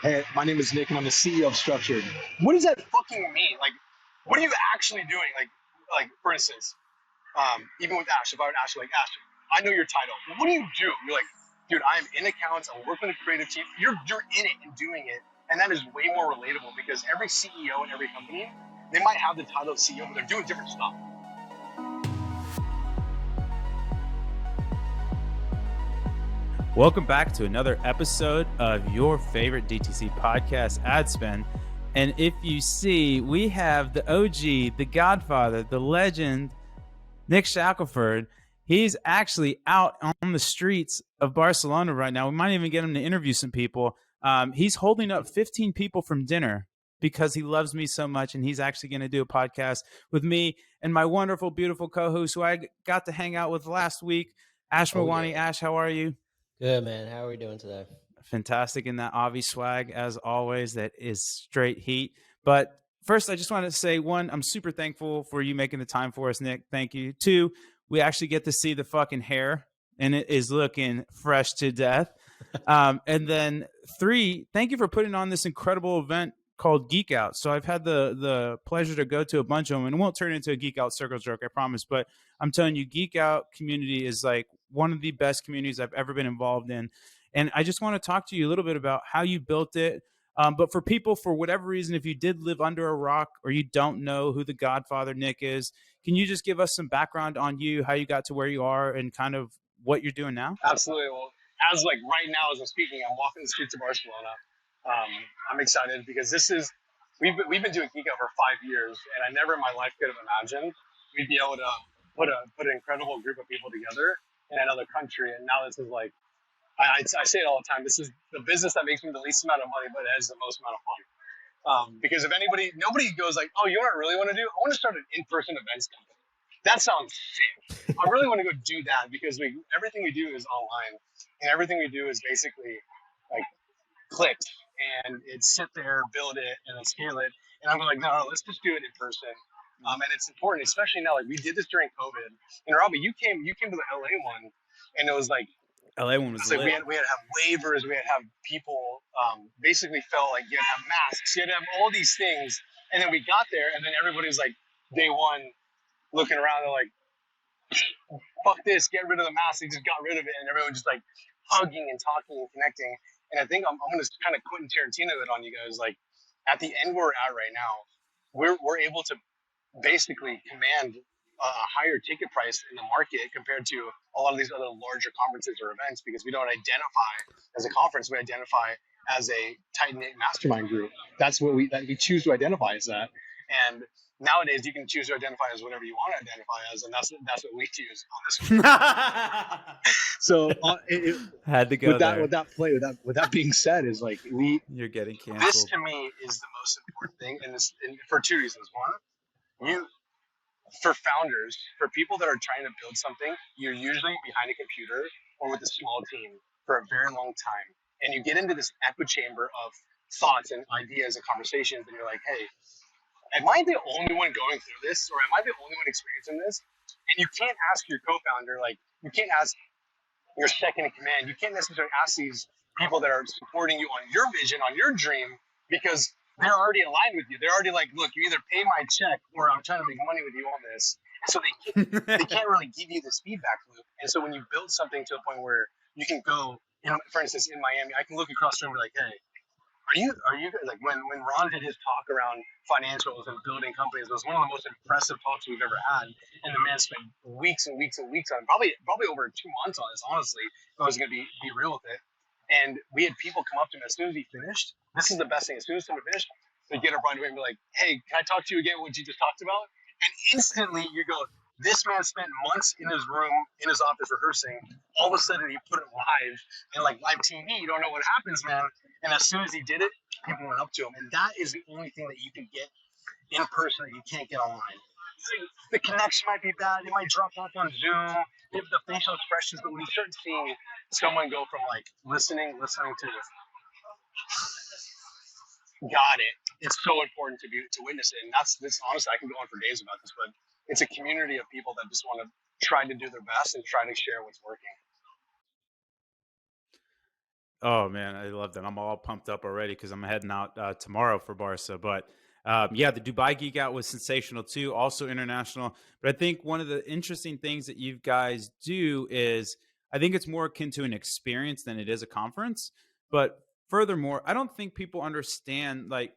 Hey, my name is Nick, and I'm the CEO of Structured. What does that fucking mean? Like, what are you actually doing? Like for instance, even with Ash, if I would ask you, like, Ash, I know your title. What do you do? You're like, dude, I'm in accounts. I'm working with a creative team. You're in it and doing it, and that is way more relatable because every CEO in every company, they might have the title of CEO, but they're doing different stuff. Welcome back to another episode of your favorite DTC podcast, Adspend. And if you see, we have the OG, the Godfather, the legend, Nick Shackelford. He's actually out on the streets of Barcelona right now. We might even get him to interview some people. He's holding up 15 people from dinner because he loves me so much, and he's actually going to do a podcast with me and my wonderful, beautiful co-host who I got to hang out with last week, Ash Mawani. Yeah. Ash, how are you? Good, man. How are we doing today? Fantastic in that Avi swag, as always. That is straight heat. But first, I just want to say, one, I'm super thankful for you making the time for us, Nick. Thank you. Two, we actually get to see the fucking hair, and it is looking fresh to death. And then three, thank you for putting on this incredible event called Geek Out. So I've had the pleasure to go to a bunch of them, and it won't turn into a Geek Out circle jerk, I promise. But I'm telling you, Geek Out community is like one of the best communities I've ever been involved in. And I just want to talk to you a little bit about how you built it. But for people, for whatever reason, if you did live under a rock or you don't know who the Godfather Nick is, can you just give us some background on you, how you got to where you are, and kind of what you're doing now? Absolutely. Well, as like right now, as I'm speaking, I'm walking the streets of Barcelona. I'm excited because we've been doing Geek Out for 5 years, and I never in my life could have imagined we'd be able to put an incredible group of people together in another country. And now this is like I say it all the time. This is the business that makes me the least amount of money, but it has the most amount of fun. Because if nobody goes like, oh, you know what I really want to do? I want to start an in-person events company. That sounds sick. I really want to go do that because everything we do is online, and everything we do is basically like click and it's sit there, build it, and then scale it. And I'm like, no, let's just do it in person. And it's important, especially now. Like we did this during COVID. And Robbie, you came to the LA one, and it was like LA one was like lit. we had to have waivers, we had to have people basically felt like you had to have masks, you had to have all these things. And then we got there, and then everybody was like, day one, looking around, they're like, fuck this, get rid of the mask. They just got rid of it, and everyone just like hugging and talking and connecting. And I think I'm going to kind of Quentin Tarantino it on you guys. Like at the end where we're at right now, we're able to basically command a higher ticket price in the market compared to a lot of these other larger conferences or events because we don't identify as a conference. We identify as a tight-knit mastermind group. That's what we choose to identify as that. And nowadays, you can choose to identify as whatever you want to identify as, and that's what we choose on this one. So had to go with that there. with that being said, is like You're getting canceled. this to me is the most important thing, and for two reasons. One, for founders, for people that are trying to build something, you're usually behind a computer or with a small team for a very long time. And you get into this echo chamber of thoughts and ideas and conversations, and you're like, hey, am I the only one going through this? Or am I the only one experiencing this? And you can't ask your co-founder, like, you can't ask your second in command. You can't necessarily ask these people that are supporting you on your vision, on your dream, because they're already aligned with you. They're already like, look, you either pay my check or I'm trying to make money with you on this. And so they can't really give you this feedback loop. And so when you build something to a point where you can go, for instance, in Miami, I can look across the room and be like, hey, are you guys like when Ron did his talk around financials and building companies, it was one of the most impressive talks we've ever had. And the man spent weeks and weeks and weeks on it, probably over 2 months on this, honestly, if I was gonna be real with it. And we had people come up to him as soon as he finished. This is the best thing. As soon as someone finished, they get up right away and be like, hey, can I talk to you again what you just talked about? And instantly you go, this man spent months in his room, in his office rehearsing. All of a sudden he put it live, and like live TV, you don't know what happens, man. And as soon as he did it, people went up to him. And that is the only thing that you can get in person that you can't get online. The connection might be bad. It might drop off on Zoom. They have the facial expressions, but when you start seeing someone go from like listening to got it, it's so important to witness it. And that's this. Honestly, I can go on for days about this, but it's a community of people that just want to try to do their best and try to share what's working. Oh man, I love that. I'm all pumped up already because I'm heading out tomorrow for Barca. But yeah, the Dubai Geek Out was sensational too, also international. But I think one of the interesting things that you guys do is I think it's more akin to an experience than it is a conference. But furthermore, I don't think people understand like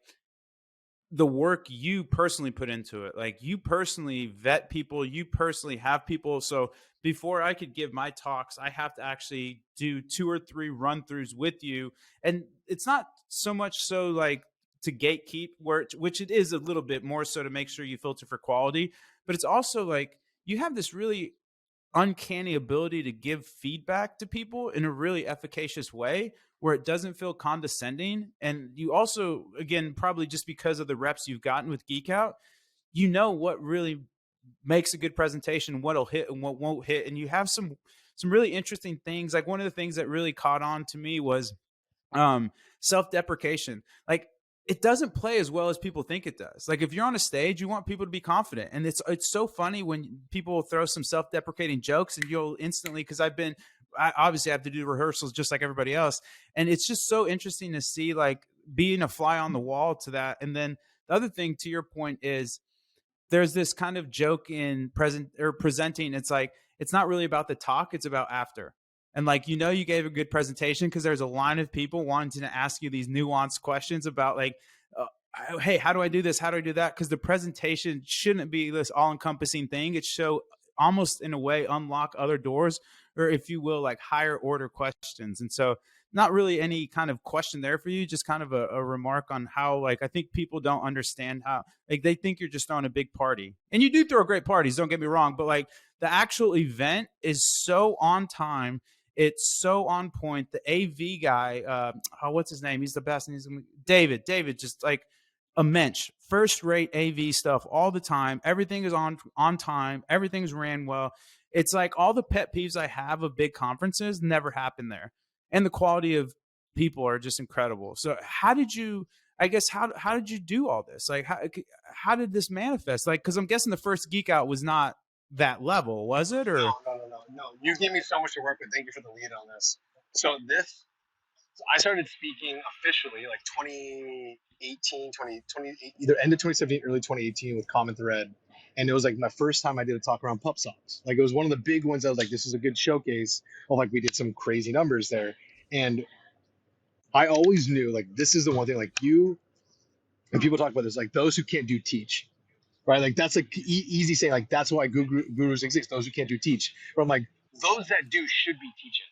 the work you personally put into it. Like you personally vet people, you personally have people. So before I could give my talks, I have to actually do 2 or 3 run throughs with you. And it's not so much so like to gatekeep, which it is a little bit more so to make sure you filter for quality, but it's also like you have this really uncanny ability to give feedback to people in a really efficacious way where it doesn't feel condescending. And you also, again, probably just because of the reps you've gotten with Geek Out, you know what really makes a good presentation, what'll hit and what won't hit. And you have some really interesting things. Like one of the things that really caught on to me was self-deprecation. Like it doesn't play as well as people think it does. Like if you're on a stage, you want people to be confident, and it's so funny when people throw some self-deprecating jokes, and you'll instantly, because I obviously have to do rehearsals just like everybody else, and it's just so interesting to see like being a fly on the wall to that. And then the other thing, to your point, is there's this kind of joke in presenting. It's like it's not really about the talk, it's about after. And like you gave a good presentation because there's a line of people wanting to ask you these nuanced questions about like hey, how do I do this, how do I do that? Because the presentation shouldn't be this all-encompassing thing. It should almost in a way unlock other doors, or if you will, like higher order questions. And so not really any kind of question there for you, just kind of a remark on how like I think people don't understand how like they think you're just throwing a big party, and you do throw great parties, don't get me wrong, but like the actual event is so on time, it's so on point. The AV guy, what's his name, he's the best, and he's David just like a mensch, first rate AV stuff all the time. Everything is on time, everything's ran well. It's like all the pet peeves I have of big conferences never happen there, and the quality of people are just incredible. So how did you, I guess, how did you do all this? Like how did this manifest? Like, because I'm guessing the first Geek Out was not that level, was it? Or No. You gave me so much to work with. Thank you for the lead on this. So I started speaking officially like 2018, either end of 2017, early 2018 with Common Thread. And it was like my first time I did a talk around pup socks. Like it was one of the big ones. I was like, this is a good showcase of like, we did some crazy numbers there. And I always knew like, this is the one thing like you, and people talk about this, like those who can't do teach, right? Like that's like easy saying like, that's why gurus exist. Those who can't do teach. But I'm like, those that do should be teaching,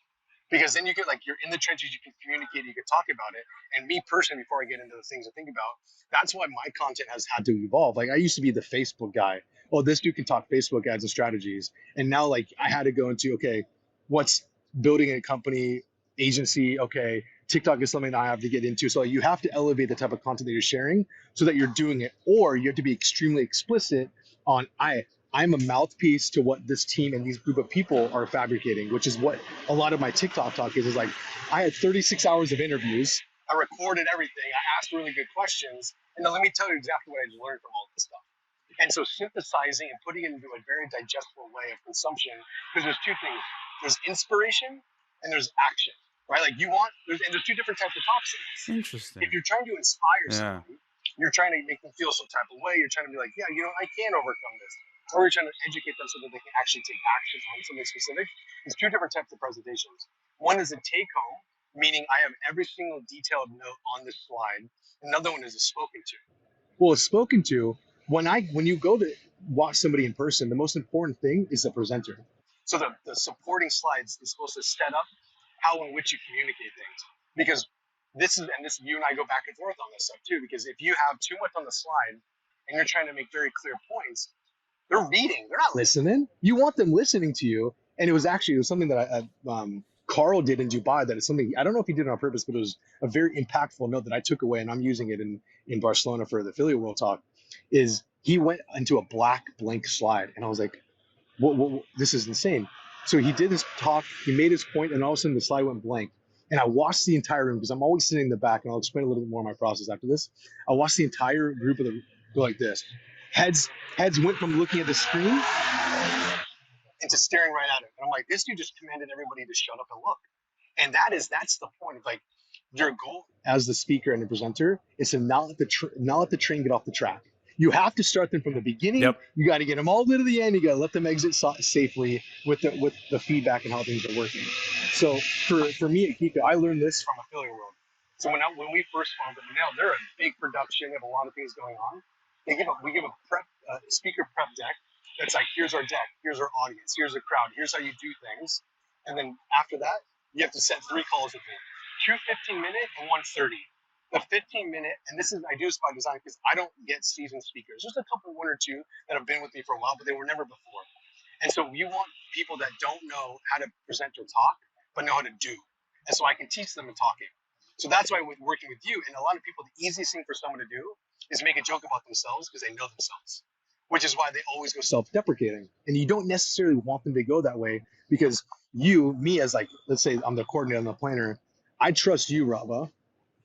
because then you get like you're in the trenches, you can communicate, you can talk about it. And me personally, before I get into the things I think about, that's why my content has had to evolve. Like I used to be the Facebook guy. Oh, this dude can talk Facebook ads and strategies. And now like I had to go into, okay, what's building a company agency? Okay, TikTok is something that I have to get into. So you have to elevate the type of content that you're sharing so that you're doing it, or you have to be extremely explicit on I'm a mouthpiece to what this team and these group of people are fabricating, which is what a lot of my TikTok talk is like, I had 36 hours of interviews. I recorded everything. I asked really good questions. And then let me tell you exactly what I just learned from all this stuff. And so synthesizing and putting it into a very digestible way of consumption, because there's two things. There's inspiration and there's action, right? Like there's 2 different types of talks in this. interesting. If you're trying to inspire Yeah. somebody, you're trying to make them feel some type of way. You're trying to be like, yeah, I can overcome this. Or you're trying to educate them so that they can actually take action on something specific. There's 2 different types of presentations. One is a take home, meaning I have every single detailed note on this slide. Another one is a spoken to. Well, a spoken to, when you go to watch somebody in person, the most important thing is the presenter. So the supporting slides is supposed to set up how in which you communicate things. Because this you and I go back and forth on this stuff too, because if you have too much on the slide and you're trying to make very clear points, they're reading, they're not listening. You want them listening to you. And it was something that Carl did in Dubai. That is something, I don't know if he did it on purpose, but it was a very impactful note that I took away, and I'm using it in Barcelona for the Affiliate World Talk. Is he went into a black blank slide, and I was like, what, this is insane. So he did his talk, he made his point, and all of a sudden the slide went blank. And I watched the entire room, because I'm always sitting in the back, and I'll explain a little bit more of my process after this. I watched the entire group of them go like this. Heads went from looking at the screen into staring right at it. And I'm like, this dude just commanded everybody to shut up and look. And that's the point of like your goal as the speaker and the presenter is to not let the train get off the track. You have to start them from the beginning. Yep. You got to get them all to the end. You got to let them exit safely with the feedback and how things are working. So for me at Geek Out, I learned this from Affiliate World. So when we first found them, now they're a big production. They have a lot of things going on. We give a speaker prep deck that's like, here's our deck, here's our audience, here's the crowd, here's how you do things. And then after that, you have to set 3 calls with me. 2 15-minute and 1 30. The 15-minute, and I do this by design because I don't get seasoned speakers. There's a couple, 1 or 2 that have been with me for a while, but they were never before. And so you want people that don't know how to present or talk, but know how to do. And so I can teach them in talking. So that's why with working with you, and a lot of people, the easiest thing for someone to do is make a joke about themselves because they know themselves, which is why they always go self-deprecating. And you don't necessarily want them to go that way because me as like, let's say I'm the coordinator, I'm the planner, I trust you, Rava,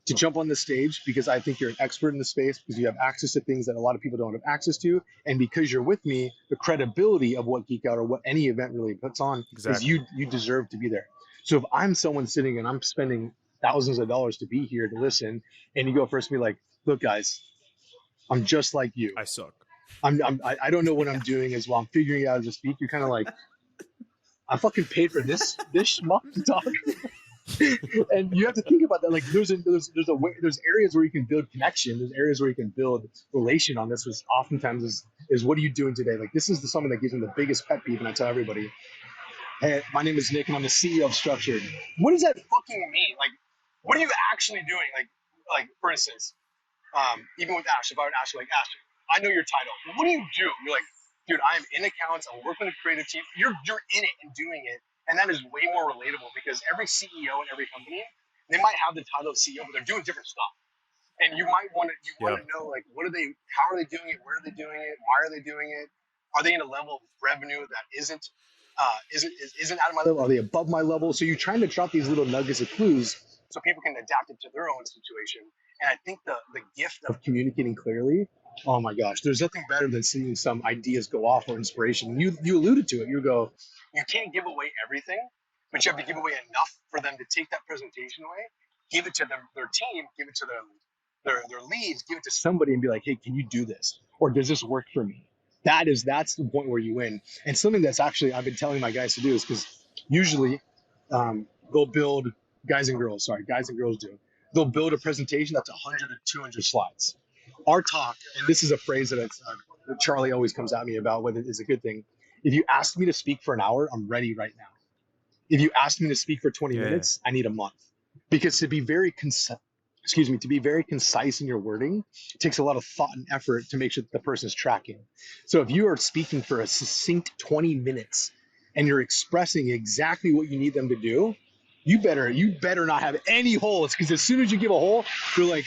to jump on the stage because I think you're an expert in the space because you have access to things that a lot of people don't have access to. And because you're with me, the credibility of what Geek Out or what any event really puts on is you deserve to be there. So if I'm someone sitting and I'm spending thousands of dollars to be here to listen, and you go first and be like, look, guys, I'm just like you. I suck. I don't know what I'm doing as well. I'm figuring out how to speak. You're kind of like, I fucking paid for this schmuck to talk. And you have to think about that. Like there's areas where you can build connection. There's areas where you can build relation on this, which oftentimes is what are you doing today? Like this is something that gives me the biggest pet peeve, and I tell everybody, hey, my name is Nick, and I'm the CEO of Structured. What does that fucking mean? Like, what are you actually doing? Like for instance, even with Ash, if I would ask you, like, Ash, I know your title. What do you do? You're like, dude, I am in accounts. I'm working with a creative team. You're in it and doing it. And that is way more relatable because every CEO in every company, they might have the title of CEO, but they're doing different stuff. And you might want to know, like, how are they doing it? Where are they doing it? Why are they doing it? Are they in a level of revenue that isn't out of my level? Are they above my level? So you're trying to drop these little nuggets of clues so people can adapt it to their own situation. And I think the gift of communicating clearly, oh my gosh, there's nothing better than seeing some ideas go off or inspiration. You alluded to it. You can't give away everything, but you have to give away enough for them to take that presentation away, give it to their team, give it to their leads, give it to somebody and be like, hey, can you do this? Or does this work for me? That's the point where you win. And something that's actually I've been telling my guys to do is because usually they'll build guys and girls do. They'll build a presentation that's 100 to 200 slides. Our talk, and this is a phrase that Charlie always comes at me about, whether it's a good thing. If you ask me to speak for an hour, I'm ready right now. If you ask me to speak for 20 minutes, I need a month. Because to be very concise in your wording, it takes a lot of thought and effort to make sure that the person's tracking. So if you are speaking for a succinct 20 minutes and you're expressing exactly what you need them to do, you better not have any holes, because as soon as you give a hole, they're like,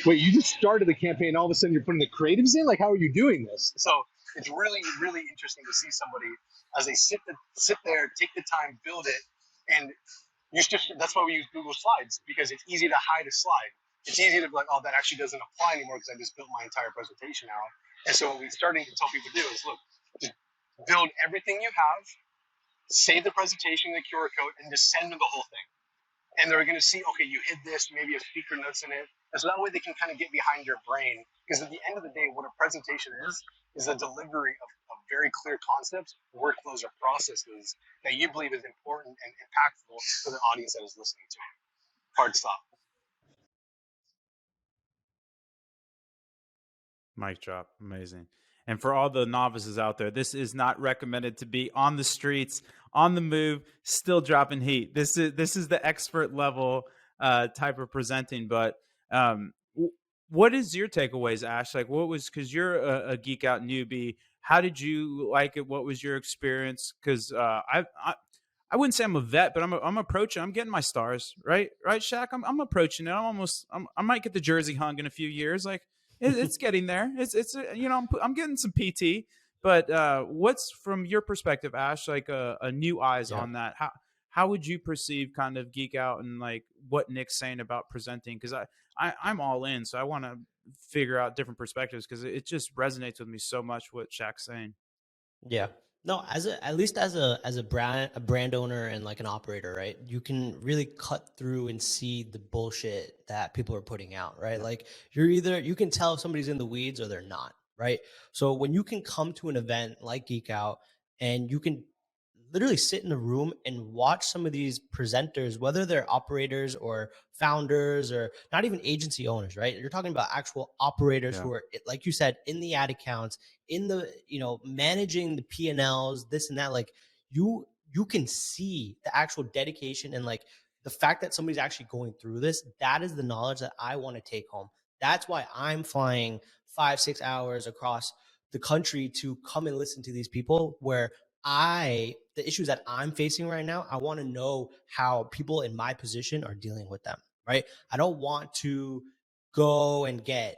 wait, you just started the campaign, all of a sudden you're putting the creatives in? Like, how are you doing this? So it's really, really interesting to see somebody as they sit there, take the time, build it, and that's why we use Google Slides, because it's easy to hide a slide. It's easy to be like, oh, that actually doesn't apply anymore because I just built my entire presentation out. And so what we're starting to tell people to do is, look, just build everything you have, save the presentation, the QR code, and just send them the whole thing. And they're going to see, okay, you hid this, maybe a speaker notes in it. And so that way they can kind of get behind your brain. Because at the end of the day, what a presentation is a delivery of very clear concepts, workflows, or processes that you believe is important and impactful for the audience that is listening to it. Hard stop. Mic drop. Amazing. And for all the novices out there, this is not recommended to be on the streets, on the move, still dropping heat. This is the expert level type of presenting. But what is your takeaways, Ash? Like, because you're a Geek Out newbie. How did you like it? What was your experience? Because I wouldn't say I'm a vet, but I'm approaching. I'm getting my stars, right? Right, Shaq. I'm approaching it. I might get the jersey hung in a few years. Like, it's getting there. It's I'm getting some PT. But what's from your perspective, Ash? Like a new eyes on that. How would you perceive kind of Geek Out and like what Nick's saying about presenting? Because I'm all in, so I want to figure out different perspectives because it just resonates with me so much what Shaq's saying. Yeah. No, at least as a brand owner and like an operator, right? You can really cut through and see the bullshit that people are putting out, right? Yeah. Like you can tell if somebody's in the weeds or they're not, right? So when you can come to an event like Geek Out and you can literally sit in a room and watch some of these presenters, whether they're operators or founders or not even agency owners, right? You're talking about actual operators Yeah. who are, like you said, in the ad accounts, in the managing the P&Ls, this and that. Like you can see the actual dedication and like the fact that somebody's actually going through this. That is the knowledge that I want to take home. That's why I'm flying 5-6 hours across the country to come and listen to these people, where the issues that I'm facing right now, I want to know how people in my position are dealing with them, right? I don't want to go and get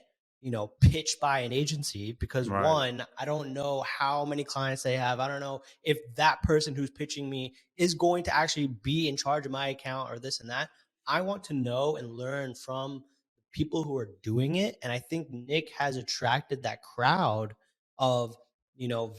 pitched by an agency because, Right. one, I don't know how many clients they have. I don't know if that person who's pitching me is going to actually be in charge of my account or this and that. I want to know and learn from people who are doing it. And I think Nick has attracted that crowd of,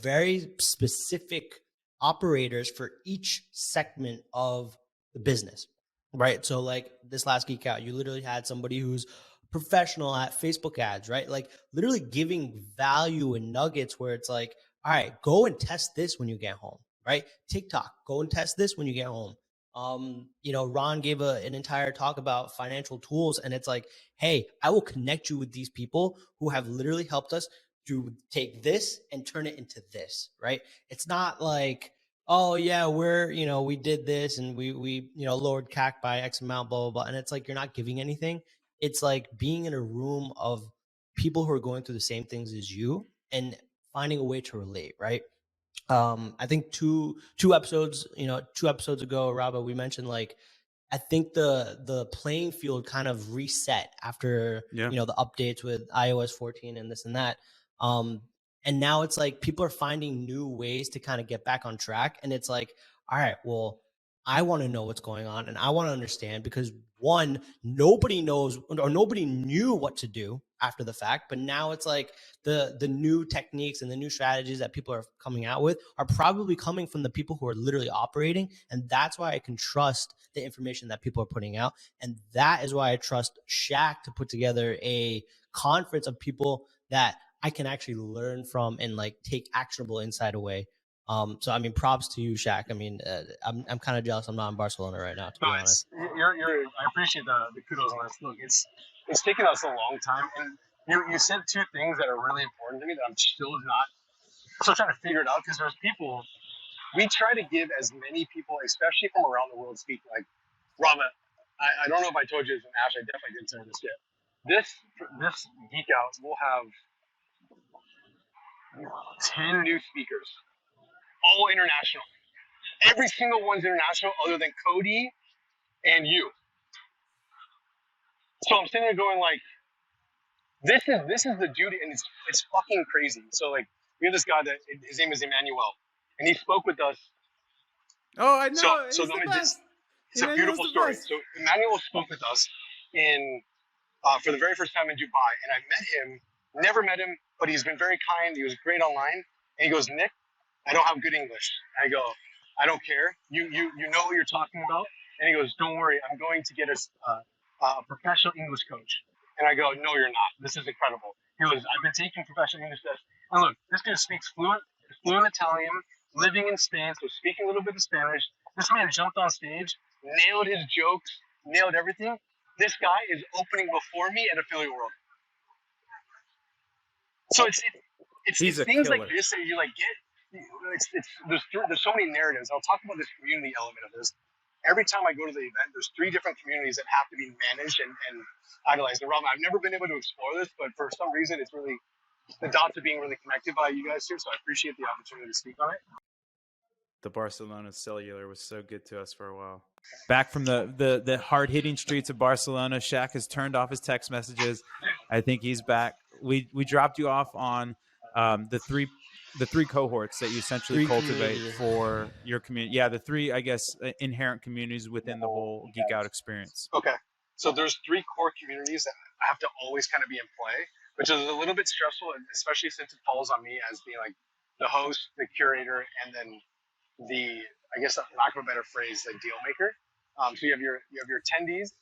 very specific operators for each segment of the business, right? So like this last Geek Out, you literally had somebody who's professional at Facebook ads, right? Like literally giving value and nuggets where it's like, all right, go and test this when you get home, right? TikTok, go and test this when you get home. Ron gave an entire talk about financial tools, and it's like, hey, I will connect you with these people who have literally helped us to take this and turn it into this, right? It's not like, oh yeah, we did this and we lowered CAC by X amount, blah blah blah, and it's like you're not giving anything. It's like being in a room of people who are going through the same things as you and finding a way to relate, right? I think two episodes, 2 episodes ago, Raba, we mentioned like I think the playing field kind of reset after Yeah. the updates with iOS 14 and this and that. Um, and now it's like people are finding new ways to kind of get back on track. And it's like, all right, well, I want to know what's going on and I want to understand because, one, nobody knows or nobody knew what to do after the fact, but now it's like the new techniques and the new strategies that people are coming out with are probably coming from the people who are literally operating, and that's why I can trust the information that people are putting out, and that is why I trust Shaq to put together a conference of people that I can actually learn from and like take actionable insight away. So I mean, props to you, Shaq. I mean, I'm kind of jealous I'm not in Barcelona right now, to No, be it's honest. you're. I appreciate the kudos on this. Look, it's taken us a long time, and you said two things that are really important to me that I'm still trying to figure it out because there's people. We try to give as many people, especially from around the world, speak. Like Rama, I don't know if I told you this, and Ash, I definitely didn't say this yet. This geek out will have 10 new speakers, all international. Every single one's international, other than Cody and you. So I'm sitting there going like, this is the duty, and it's fucking crazy. So like, we have this guy that his name is Emmanuel, and he spoke with us. Oh, I So know. so He's let the me just. best. It's a Emmanuel's beautiful the story. best. So Emmanuel spoke with us in for the very first time in Dubai, and I met him. Never met him, but he's been very kind. He was great online, and he goes, Nick, I don't have good English. I go, I don't care. You know what you're talking about. And he goes, don't worry. I'm going to get a professional English coach. And I go, no, you're not. This is incredible. He goes, I've been taking professional English tests. And look, this dude speaks fluent Italian, living in Spain, so speaking a little bit of Spanish. This man jumped on stage, nailed his jokes, nailed everything. This guy is opening before me at Affiliate World. So He's it's a things like killer. this that you like get. There's so many narratives. I'll talk about this community element of this. Every time I go to the event, there's three different communities that have to be managed and idolized. And Rob, I've never been able to explore this, but for some reason, it's really the dots are being really connected by you guys here. So I appreciate the opportunity to speak on it. The Barcelona cellular was so good to us for a while. Back from the hard hitting streets of Barcelona, Shaq has turned off his text messages. I think he's back. We dropped you off on the three cohorts that you essentially Three cultivate communities. for your community. Yeah, the three, I guess, inherent communities within the whole Geek Out experience. Okay. So there's three core communities that have to always kind of be in play, which is a little bit stressful, especially since it falls on me as being like the host, the curator, and then the, I guess, lack of a better phrase, the deal maker. So you have your attendees,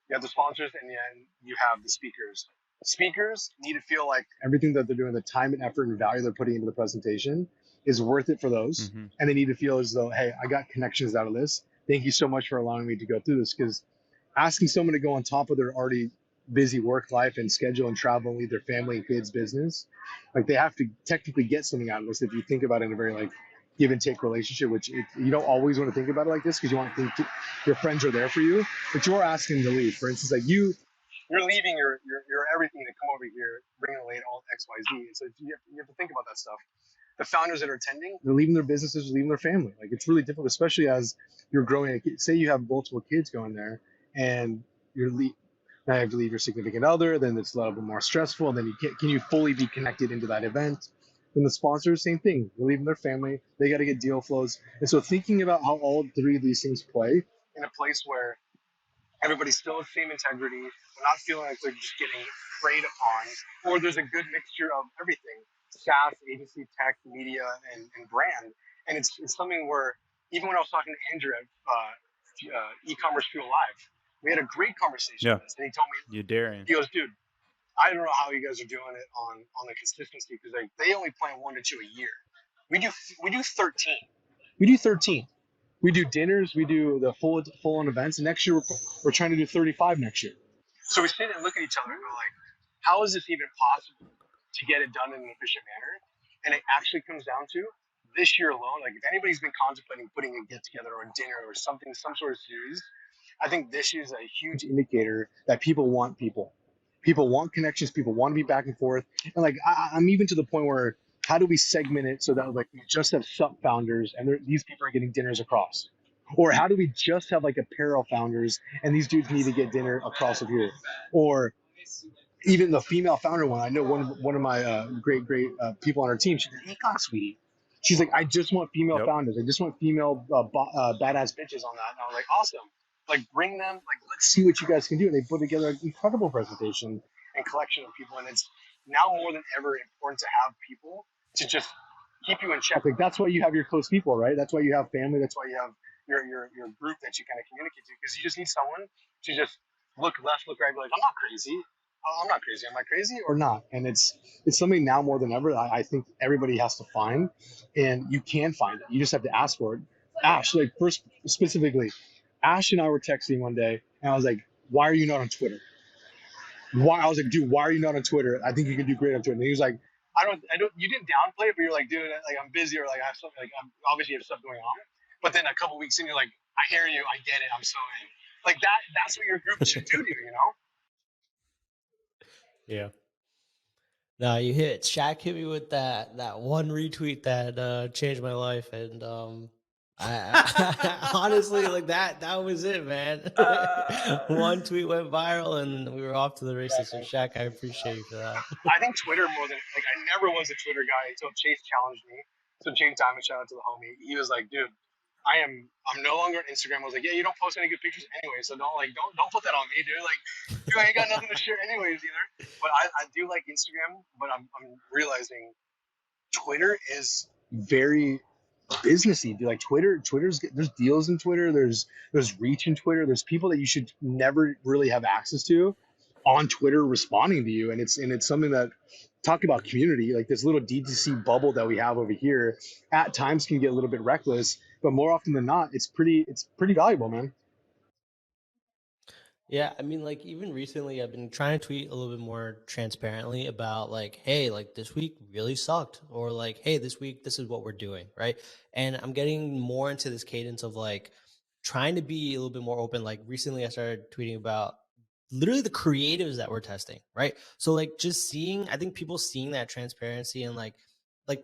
you have the sponsors, and then you have the speakers. Speakers need to feel like everything that they're doing, the time and effort and value they're putting into the presentation, is worth it for those. Mm-hmm. And they need to feel as though, hey, I got connections out of this. Thank you so much for allowing me to go through this. Because asking someone to go on top of their already busy work life and schedule and travel and leave their family and kids business, like they have to technically get something out of this if you think about it in a very like give and take relationship, which you don't always want to think about it like this because you want to think your friends are there for you, but you're asking to leave. For instance, like you're leaving your everything to come over here, bring in late all X, Y, Z. And so you have to think about that stuff. The founders that are attending, they're leaving their businesses, leaving their family. Like it's really difficult, especially as you're growing. Say you have multiple kids going there, and now you have to leave your significant other. Then it's a little bit more stressful. And then can you fully be connected into that event? And the sponsors, same thing. They're leaving their family. They got to get deal flows. And so thinking about how all three of these things play in a place where everybody's still the same integrity, they're not feeling like they're just getting preyed upon, or there's a good mixture of everything: SaaS, agency, tech, media, and brand. And it's something where even when I was talking to Andrew at e-commerce fuel live, we had a great conversation. Yeah. And he told me, You daring. he goes, dude, I don't know how you guys are doing it on the consistency, because they only plan 1 to 2 a year. We do 13. We do 13. We do dinners. We do the full on events. And next year we're trying to do 35 next year. So we sit and look at each other and go like, how is this even possible to get it done in an efficient manner? And it actually comes down to this year alone. Like if anybody's been contemplating putting a get together or a dinner or something, some sort of series, I think this year is a huge indicator that people want people. People want connections. People want to be back and forth. And like I'm even to the point where how do we segment it so that like we just have sub founders and these people are getting dinners across? Or how do we just have like apparel founders and these dudes need to get dinner across of here? Or even the female founder one. I know one of my great people on our team. She's an econ sweetie. She's like, I just want female founders. I just want female badass bitches on that. And I was like, awesome. Like bring them. Like let's see what you guys can do. And they put together an incredible presentation and collection of people. And it's now more than ever important to have people to just keep you in check. Like that's why you have your close people, right? That's why you have family. That's why you have your group that you kind of communicate to, because you just need someone to just look left, look right, be like, I'm not crazy. I'm not crazy. Am I crazy or not? And it's something now more than ever I think everybody has to find, and you can find it. You just have to ask for it. Ash, like first specifically, Ash and I were texting one day, and I was like, "Why are you not on Twitter?" Why? I was like, "Dude, why are you not on Twitter? I think you can do great on Twitter." And he was like, I don't. You didn't downplay it, but you're like, dude, like I'm busy, or like I have something, like I'm obviously have stuff going on. But then a couple weeks in, you're like, I hear you, I get it, I'm so in. Like that. That's what your group should do to you, you know? Yeah. No, you hit Shaq hit me with that one retweet that changed my life, and I honestly like that was it, man. One tweet went viral, and we were off to the races. So Shaq, I appreciate you for that. I think Twitter more than like I never was a Twitter guy until Chase challenged me. So Chase Diamond, shout out to the homie. He was like, dude, I'm no longer on Instagram. I was like, yeah, you don't post any good pictures anyway, so don't put that on me, dude. Like, dude, I ain't got nothing to share anyways either. But I do like Instagram, but I'm realizing Twitter is very businessy. Dude. Like there's deals in Twitter. There's reach in Twitter. There's people that you should never really have access to on Twitter responding to you, and it's something that talk about community. Like this little DTC bubble that we have over here at times can get a little bit reckless, but more often than not, it's pretty valuable, man. Yeah, I mean, like even recently, I've been trying to tweet a little bit more transparently about like, hey, like this week really sucked, or like, hey, this week this is what we're doing, right? And I'm getting more into this cadence of like trying to be a little bit more open. Like recently, I started tweeting about literally the creatives that we're testing, right? So like just seeing, I think people seeing that transparency and like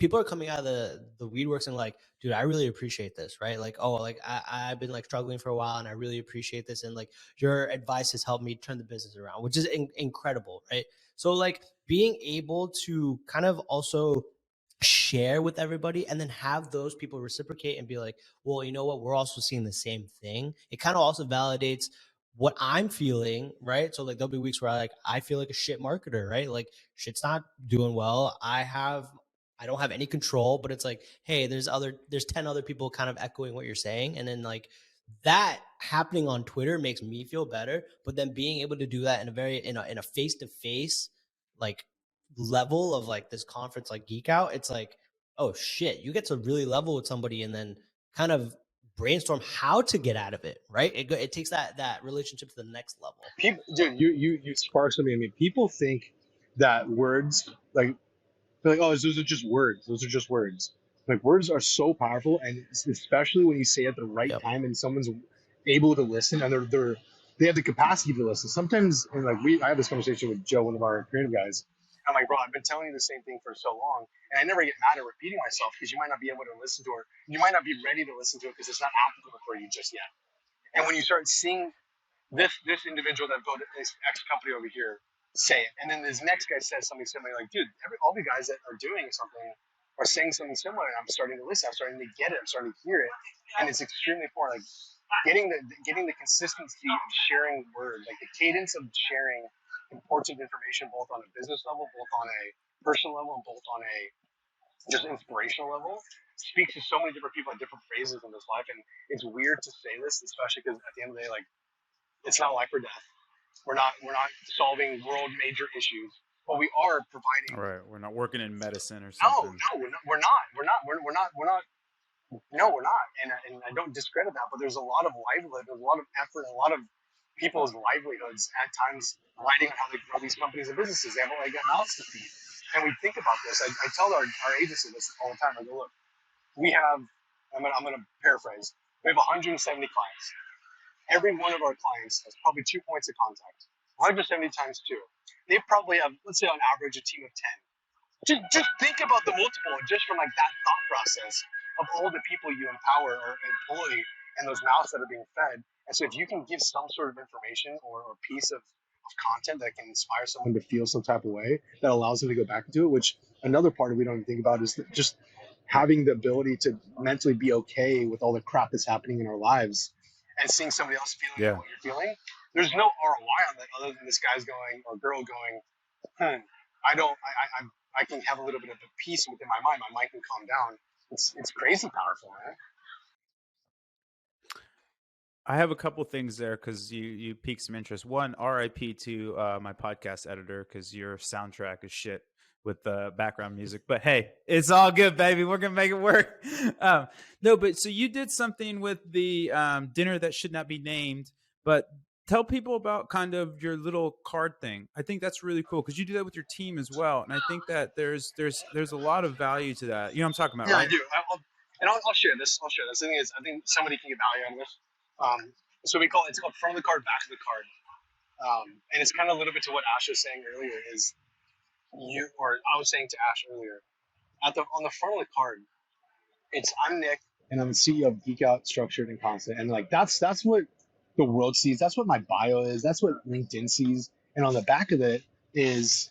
people are coming out of the weedworks and like, dude, I really appreciate this, right? Like, oh, like I've been like struggling for a while and I really appreciate this, and like your advice has helped me turn the business around, which is incredible, right? So like being able to kind of also share with everybody and then have those people reciprocate and be like, well, you know what, we're also seeing the same thing. It kind of also validates what I'm feeling, right? So like there'll be weeks where I feel like a shit marketer, right? Like shit's not doing well. I have I don't have any control, but it's like, hey, there's 10 other people kind of echoing what you're saying. And then like that happening on Twitter makes me feel better. But then being able to do that in a in a face-to-face like level of like this conference like Geek Out, it's like, oh shit, you get to really level with somebody and then kind of brainstorm how to get out of it, right? It takes that relationship to the next level. People, dude, you spark something in me. People think that words like they're like, oh, those are just words. Those are just words. Like words are so powerful, and especially when you say it at the right Yep. time, and someone's able to listen, and they have the capacity to listen. Sometimes, and like I had this conversation with Joe, one of our creative guys. I'm like, bro, I've been telling you the same thing for so long, and I never get mad at repeating myself because you might not be able to listen to it. You might not be ready to listen to it because it's not applicable for you just yet. And when you start seeing this individual that built this X company over here say it, and then this next guy says something similar. Like, dude, all the guys that are doing something are saying something similar, and I'm starting to listen. I'm starting to get it. I'm starting to hear it, and it's extremely important. Like getting the consistency of sharing word, like the cadence of sharing important information, both on a business level, both on a personal level, and both on a just inspirational level, speaks to so many different people at different phases in this life. And it's weird to say this, especially because at the end of the day, like, it's not life or death. We're not solving world major issues, but we are providing. All right, we're not working in medicine or No, something. no, we're not. No, we're not. And I don't discredit that, but there's a lot of livelihood, there's a lot of effort, a lot of people's livelihoods at times riding on how they grow these companies and businesses. They have like got mouths to feed. And we think about this. I tell our agency this all the time. I go, look, we have. I'm gonna paraphrase. We have 170 clients. Every one of our clients has probably 2 points of contact. 170 times 2. They probably have, let's say on average, a team of 10. Just think about the multiple, just from like that thought process of all the people you empower or employ and those mouths that are being fed. And so if you can give some sort of information or piece of content that can inspire someone to feel some type of way that allows them to go back into it, which another part we don't even think about is just having the ability to mentally be okay with all the crap that's happening in our lives and seeing somebody else feeling Yeah. what you're feeling. There's no ROI on that other than this guy's going or girl going, I can have a little bit of a peace within my mind. My mind can calm down. It's crazy powerful, man. I have a couple things there because you piqued some interest. One, RIP to my podcast editor because your soundtrack is shit with the background music. But hey, it's all good, baby. We're gonna make it work. No, but so you did something with the dinner that should not be named. But tell people about kind of your little card thing. I think that's really cool because you do that with your team as well, and I think that there's a lot of value to that. You know what I'm talking about, Yeah, I right? do. I'll share this. I'll share this. I think somebody can get value out of this. So it's called front of the card, back of the card. And it's kind of a little bit to what Ash was saying earlier. I was saying to Ash earlier, on the front of the card, I'm Nick, and I'm the CEO of Geek Out, Structured and Constant, and like that's what the world sees. That's what my bio is. That's what LinkedIn sees. And on the back of it is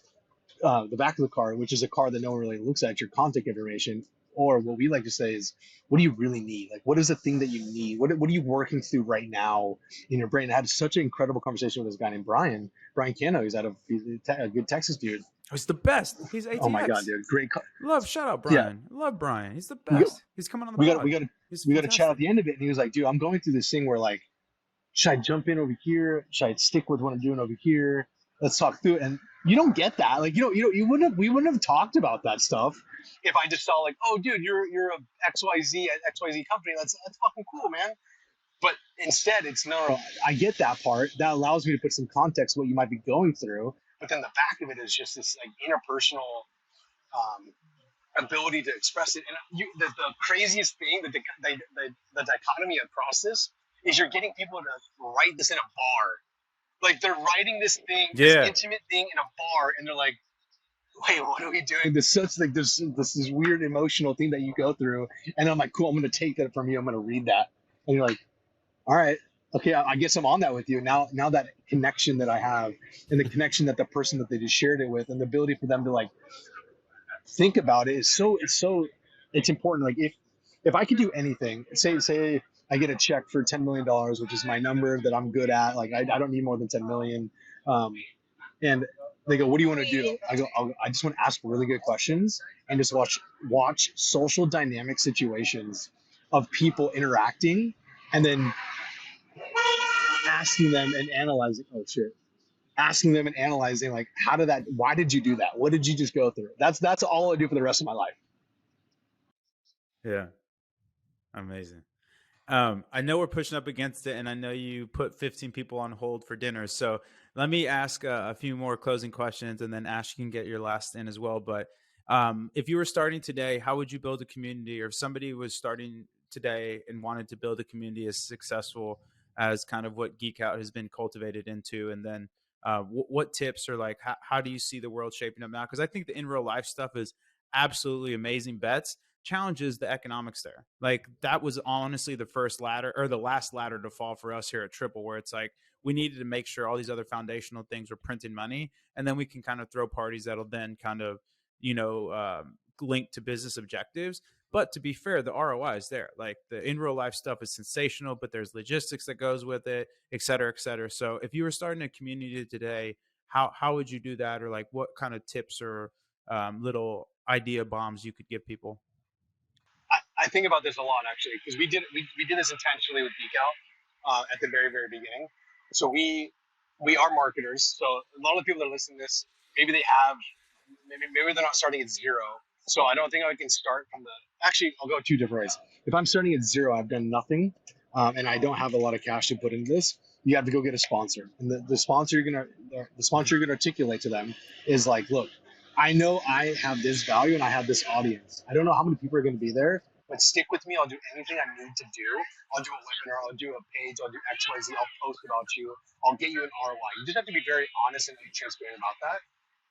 the back of the card, which is a card that no one really looks at, your contact information. Or what we like to say is, what do you really need? Like, what is the thing that you need? What are you working through right now in your brain? I had such an incredible conversation with this guy named Brian Cano. He's a good Texas dude. He's the best. He's ATX. Oh my God, dude. Great. Shout out Yeah. Brian. Love Brian. He's the We got, best. He's coming on the we pod. got, we got, we got to chat at the end of it. And he was like, dude, I'm going through this thing where like, should I jump in over here? Should I stick with what I'm doing over here? Let's talk through it. And you don't get that. Like, we wouldn't have talked about that stuff if I just saw like, oh, dude, you're a XYZ at XYZ company. That's fucking cool, man. But instead, it's no. I get that part. That allows me to put some context what you might be going through. But then the back of it is just this like interpersonal ability to express it. And the craziest thing, the dichotomy across this is you're getting people to write this in a bar. Like they're writing this thing, this intimate thing in a bar, and they're like, wait, what are we doing? There's this weird emotional thing that you go through, and I'm like, cool, I'm gonna take that from you. I'm gonna read that, and you're like, all right, okay, I guess I'm on that with you now. Now that connection that I have, and the connection that the person that they just shared it with, and the ability for them to like think about it is it's important. Like if I could do anything, say I get a check for $10 million, which is my number that I'm good at. Like I don't need more than 10 million. And They go, what do you want to do? I go, I just want to ask really good questions and just watch social dynamic situations of people interacting, and then asking them and analyzing. Oh shit. Asking them and analyzing, like, why did you do that? What did you just go through? That's all I do for the rest of my life. Yeah. Amazing. I know we're pushing up against it, and I know you put 15 people on hold for dinner. So let me ask a few more closing questions, and then Ash, you can get your last in as well. But if you were starting today, how would you build a community? Or if somebody was starting today and wanted to build a community as successful as kind of what Geek Out has been cultivated into, and then what tips, or like how do you see the world shaping up now? Because I think the in real life stuff is absolutely amazing bets. Challenges the economics there. Like that was honestly the first ladder, or the last ladder to fall for us here at Triple, where it's like we needed to make sure all these other foundational things were printing money, and then we can kind of throw parties that'll then kind of, link to business objectives. But to be fair, the ROI is there. Like the in real life stuff is sensational, but there's logistics that goes with it, et cetera, et cetera. So if you were starting a community today, how would you do that, or like what kind of tips or little idea bombs you could give people? I think about this a lot actually, because we did this intentionally with Geek Out at the very beginning. So we are marketers. So a lot of the people that listen to this, maybe they have, maybe they're not starting at zero. So I don't think I can start from the. Actually, I'll go two different ways. If I'm starting at zero, I've done nothing, and I don't have a lot of cash to put into this. You have to go get a sponsor, and the sponsor the sponsor you're gonna articulate to them is like, look, I know I have this value and I have this audience. I don't know how many people are going to be there, but stick with me. I'll do anything I need to do. I'll do a webinar. I'll do a page. I'll do X, Y, Z. I'll post about you. I'll get you an ROI. You just have to be very honest and transparent about that.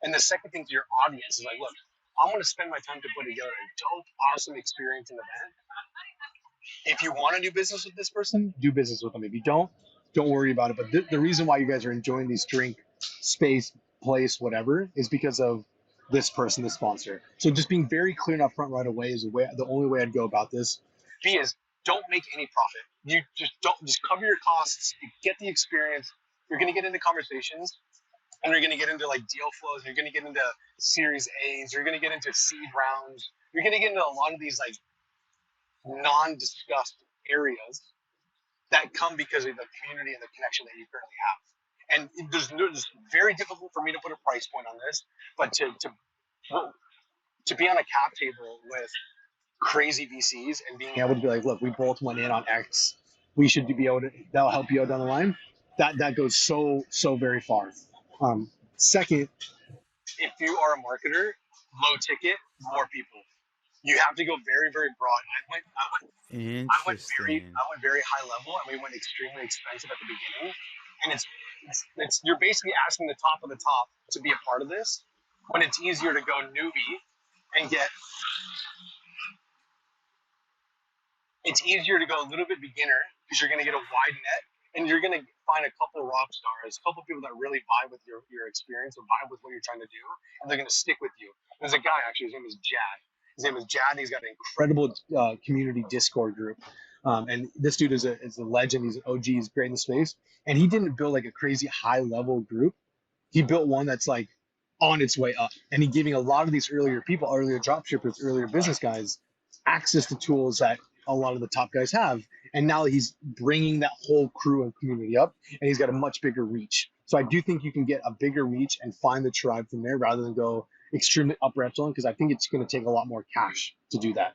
And the second thing to your audience is like, look, I'm going to spend my time to put together a dope, awesome experience and event. If you want to do business with this person, do business with them. If you don't worry about it. But the reason why you guys are enjoying these drink, space, place, whatever, is because of this person, the sponsor. So just being very clear and upfront right away is the only way I'd go about this. B is don't make any profit. You just cover your costs, get the experience. You're going to get into conversations, and you're going to get into like deal flows. You're going to get into Series A's. You're going to get into seed rounds. You're going to get into a lot of these like non-discussed areas that come because of the community and the connection that you currently have. And there's very difficult for me to put a price point on this, but to be on a cap table with crazy VCs and being able to be like, look, we both went in on X, we should be able to, that'll help you out down the line. That goes so very far. Second, if you are a marketer, low ticket, more people. You have to go very broad. Interesting. I went very high level, and we went extremely expensive at the beginning. And it's you're basically asking the top of the top to be a part of this, when it's easier to go newbie and get. It's easier to go a little bit beginner because you're going to get a wide net, and you're going to find a couple of rock stars, a couple of people that really vibe with your experience or vibe with what you're trying to do, and they're going to stick with you. There's a guy actually, his name is Jad. His name is Jad. And he's got an incredible community Discord group. And this dude is a legend. He's an OG. He's great in the space. And he didn't build like a crazy high level group. He built one that's like on its way up. And he giving a lot of these earlier people, earlier dropshippers, earlier business guys, access to tools that a lot of the top guys have. And now he's bringing that whole crew and community up, and he's got a much bigger reach. So I do think you can get a bigger reach and find the tribe from there rather than go extremely upper echelon, because I think it's going to take a lot more cash to do that.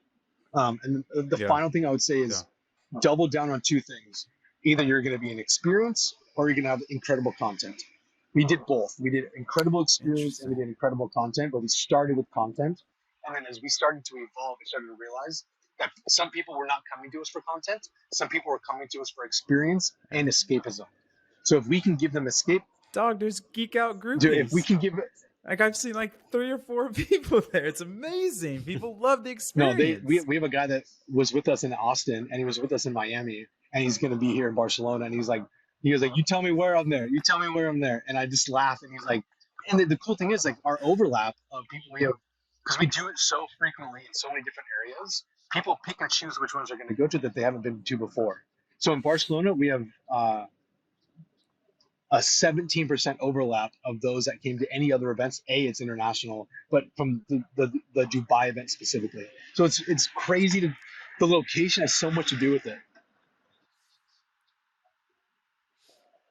And the Yeah. final thing I would say is double down on two things. Either you're going to be an experience or you're going to have incredible content. We did both. We did incredible experience and we did incredible content, but we started with content. And then as we started to evolve, we started to realize that some people were not coming to us for content. Some people were coming to us for experience and escapism. So if we can give them escape, Dog, there's Geek Out dude, if we groupies. can give Like I've seen like 3 or 4 people there. It's amazing. People love the no, experience. we have a guy that was with us in Austin and he was with us in Miami and he's going to be here in Barcelona and he was like, you tell me where I'm there. You tell me where I'm there. And I just laughed and he's like, and the cool thing is like our overlap of people we have, because we do it so frequently in so many different areas, people pick and choose which ones they're going to go to that they haven't been to before. So in Barcelona, we have a 17% overlap of those that came to any other events. It's international, but from the Dubai event specifically. So it's crazy to the location has so much to do with it.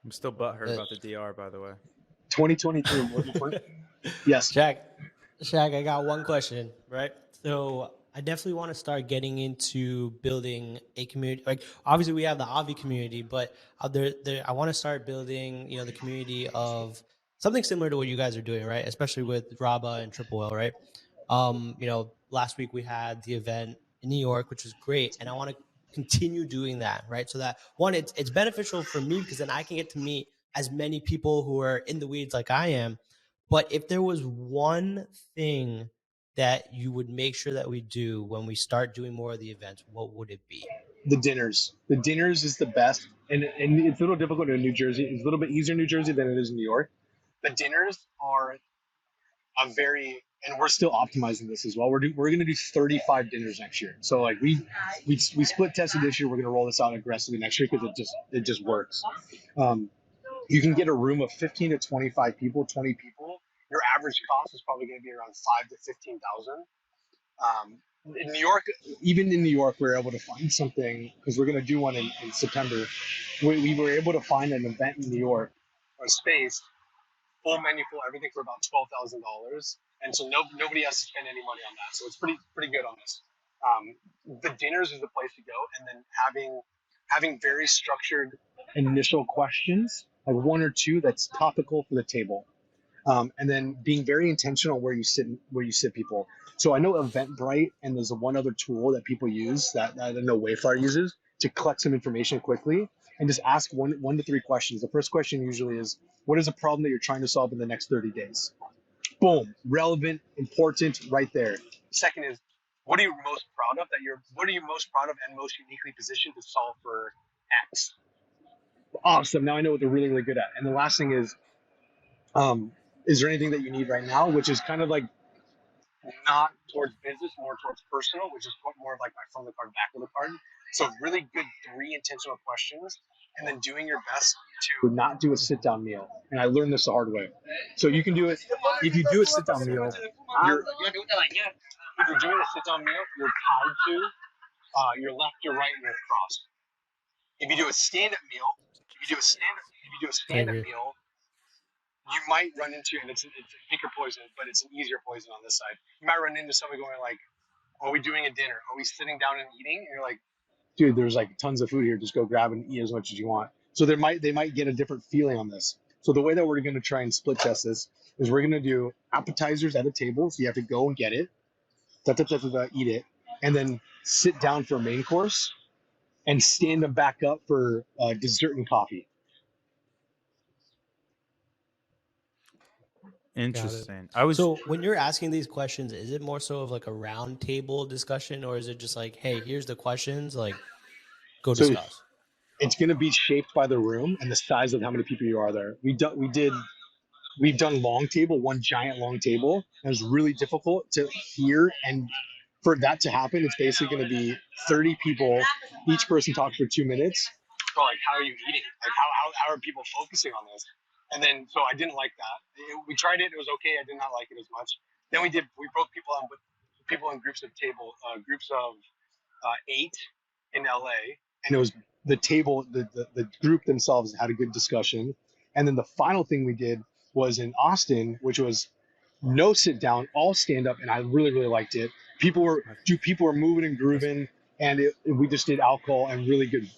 I'm still butthurt about the DR, by the way. 2023 more than 20. Yes. Shaq, I got one question, right? So I definitely want to start getting into building a community. Like obviously we have the Avi community, but I want to start building, the community of something similar to what you guys are doing, right? Especially with Raba and Triple L, right? Last week we had the event in New York, which was great, and I want to continue doing that, right? So that one, it's beneficial for me because then I can get to meet as many people who are in the weeds like I am. But if there was one thing that you would make sure that we do when we start doing more of the events, what would it be? The dinners. The dinners is the best, and it's a little difficult in New Jersey. It's a little bit easier in New Jersey than it is in New York. The dinners are and we're still optimizing this as well. We're going to do 35 dinners next year. So like we split tested this year. We're going to roll this out aggressively next year because it just works. You can get a room of 15 to 25 people, 20 people. Your average cost is probably going to be around 5 to 15,000. In New York, even in New York, we were able to find something because we're going to do one in September. We were able to find an event in New York, a space, full menu, full everything for about $12,000, and so nobody has to spend any money on that. So it's pretty good on this. The dinners is the place to go, and then having very structured initial questions, like one or two that's topical for the table. And then being very intentional where you sit people. So I know Eventbrite, and there's one other tool that people use that I know Wayflyer uses to collect some information quickly and just ask one to three questions. The first question usually is, what is a problem that you're trying to solve in the next 30 days? Boom, relevant, important, right there. Second is, what are you most proud of and most uniquely positioned to solve for X? Awesome. Now I know what they're really, really good at. And the last thing is there anything that you need right now? Which is kind of like not towards business, more towards personal, which is more of like my from the card, back of the card. So really good 3 intentional questions, and then doing your best to not do a sit down meal. And I learned this the hard way. So you can do it if you do a sit down meal. If you're doing a sit down meal, you're tied to your left, your right, and your cross. If you do a stand up meal, you might run into, and it's pick your poison, but it's an easier poison on this side. You might run into somebody going like, "Are we doing a dinner? Are we sitting down and eating?" And you're like, "Dude, there's like tons of food here. Just go grab and eat as much as you want." So they might get a different feeling on this. So the way that we're going to try and split test this is we're going to do appetizers at a table. So you have to go and get it, eat it, and then sit down for a main course, and stand them back up for dessert and coffee. Interesting. So when you're asking these questions, is it more so of like a round table discussion, or is it just like, hey, here's the questions, like go discuss? It's going to be shaped by the room and the size of how many people you are there. We've done long table, one giant long table. And it was really difficult to hear, and for that to happen, it's basically going to be 30 people, each person talks for 2 minutes. So like, how are you eating? Like, how are people focusing on this? And then, so I didn't like that. We tried it. It was okay. I did not like it as much. Then we broke people up with people in groups of 8 in LA. And it was the table, the group themselves had a good discussion. And then the final thing we did was in Austin, which was no sit down, all stand up, and I really, really liked it. People were moving and grooving, and we just did alcohol and really good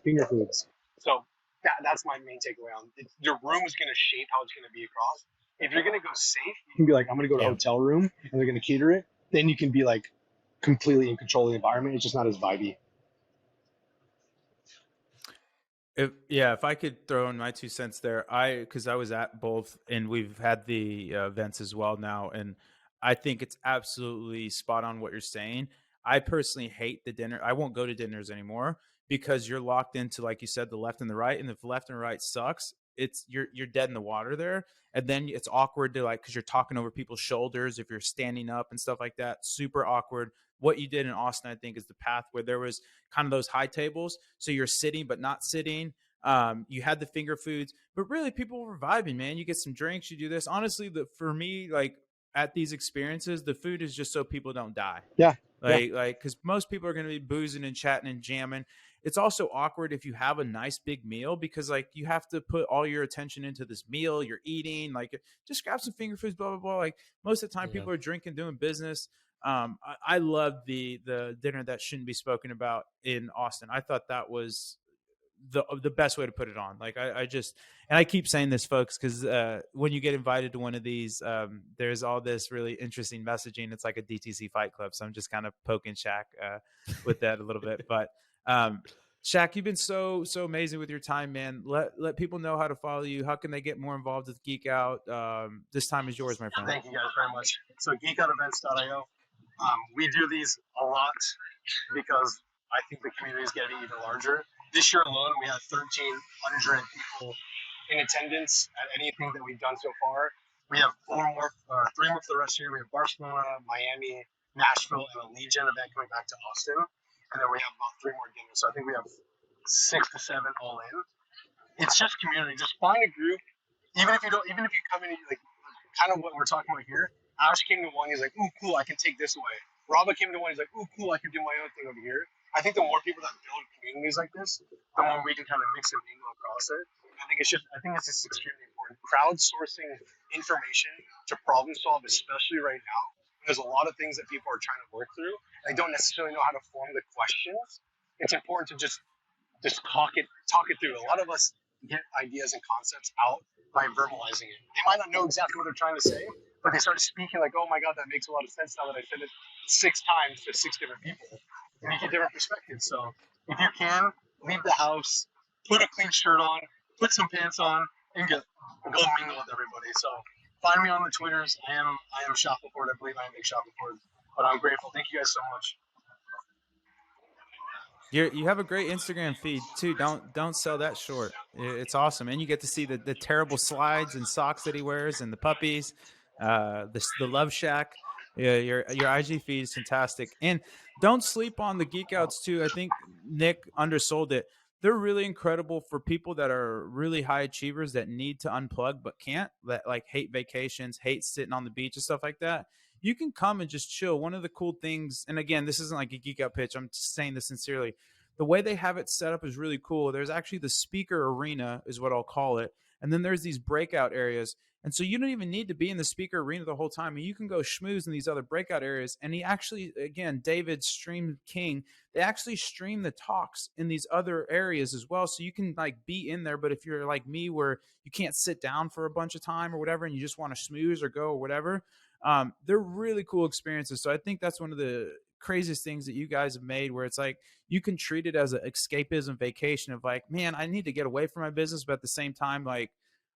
finger foods. So that's my main takeaway on it. Your room is going to shape how it's going to be across. If you're going to go safe, you can be like, I'm going to go to a hotel room, and they're going to cater it. Then you can be like completely in control of the environment. It's just not as vibey. If I could throw in my 2 cents there, because I was at both, and we've had the events as well now, and I think it's absolutely spot on what you're saying. I personally hate the dinner. I won't go to dinners anymore because you're locked into, like you said, the left and the right, and if the left and right sucks, you're dead in the water there, and then it's awkward to because you're talking over people's shoulders if you're standing up and stuff like that. Super awkward. What you did in Austin, I think, is the path where there was kind of those high tables. So you're sitting, but not sitting. You had the finger foods, but really people were vibing, man. You get some drinks, you do this. Honestly, for me, like at these experiences, the food is just so people don't die. Yeah. Like, because most people are going to be boozing and chatting and jamming. It's also awkward if you have a nice big meal because, like, you have to put all your attention into this meal you're eating. Like, just grab some finger foods, blah blah blah. Like, most of the time, Yeah. people are drinking, doing business. I love the dinner that shouldn't be spoken about in Austin. I thought that was the best way to put it on. Like I just, and I keep saying this, folks, because when you get invited to one of these, there's all this really interesting messaging. It's like a DTC Fight Club, so I'm just kind of poking Shaq with that a little bit. But Shaq, you've been so amazing with your time, man. Let people know how to follow you. How can they get more involved with Geek Out? This time is yours, my friend. Thank you guys very much. So geekoutevents.io. We do these a lot because I think the community is getting even larger. This year alone, we had 1,300 people in attendance at anything that we've done so far. We have three more for the rest of the year. We have Barcelona, Miami, Nashville, and a Legion event coming back to Austin. And then we have about 3 more dinners. So I think we have 6 to 7 all in. It's just community. Just find a group. Even if you come in like kind of what we're talking about here. Ash came to one, he's like, ooh, cool, I can take this away. Robert came to one, he's like, ooh, cool, I can do my own thing over here. I think the more people that build communities like this, the more we can kind of mix and mingle across it. I think it's just extremely important. Crowdsourcing information to problem solve, especially right now. There's a lot of things that people are trying to work through. They don't necessarily know how to form the questions. It's important to just talk it through. A lot of us get ideas and concepts out by verbalizing it. They might not know exactly what they're trying to say, but they start speaking like, oh my God, that makes a lot of sense now that I said it 6 times to 6 different people. And you get different perspectives. So if you can, leave the house, put a clean shirt on, put some pants on, and go mingle with everybody. So find me on the Twitters. I am Shackelford. I believe I am Nick Shackelford. But I'm grateful. Thank you guys so much. You have a great Instagram feed too. Don't sell that short. It's awesome, and you get to see the terrible slides and socks that he wears, and the puppies, the Love Shack. Yeah, your IG feed is fantastic, and don't sleep on the Geek Outs too. I think Nick undersold it. They're really incredible for people that are really high achievers that need to unplug but can't. That like hate vacations, hate sitting on the beach and stuff like that. You can come and just chill. One of the cool things, and again, this isn't like a Geek Out pitch. I'm just saying this sincerely. The way they have it set up is really cool. There's actually the speaker arena, is what I'll call it. And then there's these breakout areas. And so you don't even need to be in the speaker arena the whole time. And you can go schmooze in these other breakout areas. And he actually, again, David Stream King, they actually stream the talks in these other areas as well. So you can like be in there. But if you're like me, where you can't sit down for a bunch of time or whatever, and you just want to schmooze or go or whatever, they're really cool experiences. So I think that's one of the craziest things that you guys have made, where it's like you can treat it as an escapism vacation of like, man, I need to get away from my business, but at the same time, like,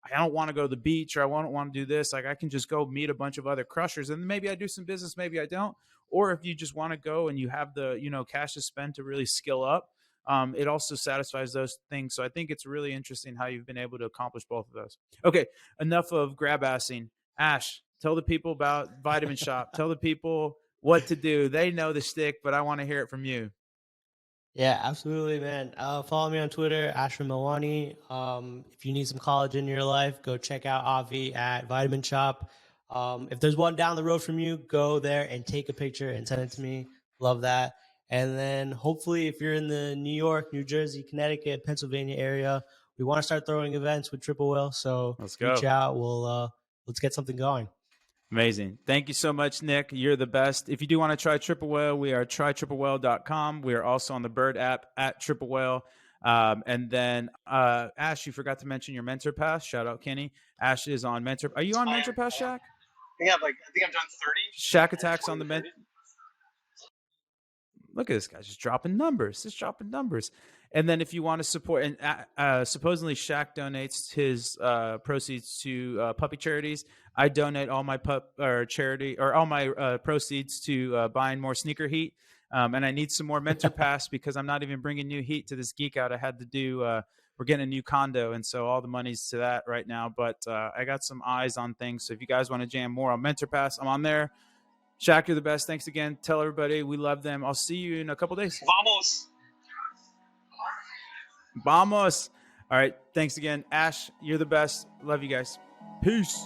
I don't want to go to the beach, or I don't want to do this. Like, I can just go meet a bunch of other crushers, and maybe I do some business, maybe I don't. Or if you just want to go and you have the, cash to spend to really skill up, it also satisfies those things. So I think it's really interesting how you've been able to accomplish both of those. Okay, enough of grab assing. Ash, tell the people about Vitamin Shop. Tell the people what to do. They know the stick, but I want to hear it from you. Yeah, absolutely, man. Follow me on Twitter, Ashram Milwani. If you need some collagen in your life, go check out Avi at Vitamin Shop. If there's one down the road from you, go there and take a picture and send it to me. Love that. And then hopefully, if you're in the New York, New Jersey, Connecticut, Pennsylvania area, we want to start throwing events with Triple Whale. So Let's go. reach out. Let's get something going. Amazing. Thank you so much, Nick. You're the best. If you do want to try Triple Whale, we are trytriplewhale.com. We are also on the Bird app at Triple Whale. And then Ash, you forgot to mention your Mentor Pass. Shout out Kenny. Ash is on Mentor. Are you on Mentor Pass, Shaq? I think I've done 30. Shaq Attacks on the Mentor. Look at this guy just dropping numbers. And then if you want to support, and supposedly Shaq donates his proceeds to puppy charities. I donate all my proceeds to buying more sneaker heat. And I need some more Mentor Pass because I'm not even bringing new heat to this Geek Out. I had to do, we're getting a new condo. And so all the money's to that right now. But I got some eyes on things. So if you guys want to jam more on Mentor Pass, I'm on there. Shaq, you're the best. Thanks again. Tell everybody we love them. I'll see you in a couple days. Vamos. Vamos. All right. Thanks again. Ash, you're the best. Love you guys. Peace.